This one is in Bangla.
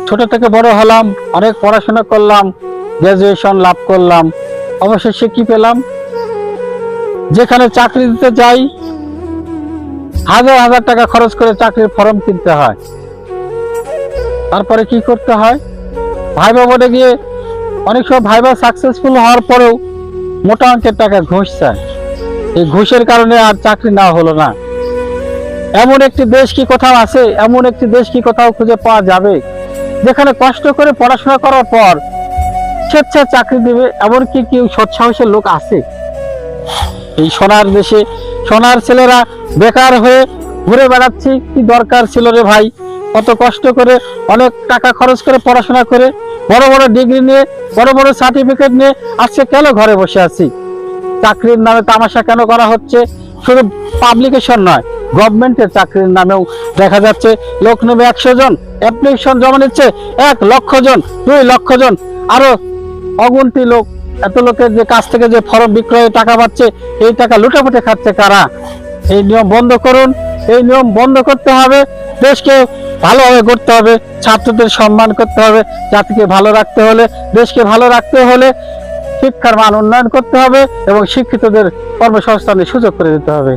ছোট থেকে বড় হলাম, অনেক পড়াশোনা করলাম, গ্রাজুয়েশন লাভ করলাম, অবশেষে কি পেলাম? যেখানে চাকরি দিতে যাই হাজার হাজার টাকা খরচ করে চাকরির ফর্ম কিনতে হয়। তারপরে কি করতে হয়? ভাইবা বোর্ডে গিয়ে অনেক সময় ভাইবা সাকসেসফুল হওয়ার পরেও মোটা অঙ্কের টাকা ঘুষ চায়। এই ঘুষের কারণে আর চাকরি নেওয়া হলো না। এমন একটি দেশ কি কোথাও আছে? এমন একটি দেশ কি কোথাও খুঁজে পাওয়া যাবে যেখানে কষ্ট করে পড়াশোনা করার পর স্বেচ্ছায় চাকরি দিবে? এমনকি কেউ সৎসাহসের লোক আছে? এই সোনার দেশে সোনার ছেলেরা বেকার হয়ে ঘুরে বেড়াচ্ছি। কি দরকার ছিল রে ভাই? কত কষ্ট করে অনেক টাকা খরচ করে পড়াশোনা করে বড় বড় ডিগ্রি নিয়ে বড় বড় সার্টিফিকেট নিয়ে আজকে কেন ঘরে বসে আছি? চাকরির নামে তামাশা কেন করা হচ্ছে? শুধু পাবলিকেশন নয়, গভর্নমেন্টের চাকরির নামেও দেখা যাচ্ছে লোক নেবে 100 জন, অ্যাপ্লিকেশন জমা নিচ্ছে 1 লক্ষ জন, 2 লক্ষ জন, আরো অগুন্তি লোক। এত লোকের যে কাছ থেকে যে ফর্ম বিক্রয়ে টাকা পাচ্ছে, এই টাকা লুটাপুটে খাচ্ছে কারা? এই নিয়ম বন্ধ করুন। এই নিয়ম বন্ধ করতে হবে। দেশকে ভালোভাবে করতে হবে, ছাত্রদের সম্মান করতে হবে। জাতিকে ভালো রাখতে হলে, দেশকে ভালো রাখতে হলে শিক্ষার মান উন্নয়ন করতে হবে এবং শিক্ষিতদের কর্মসংস্থানের সুযোগ করে দিতে হবে।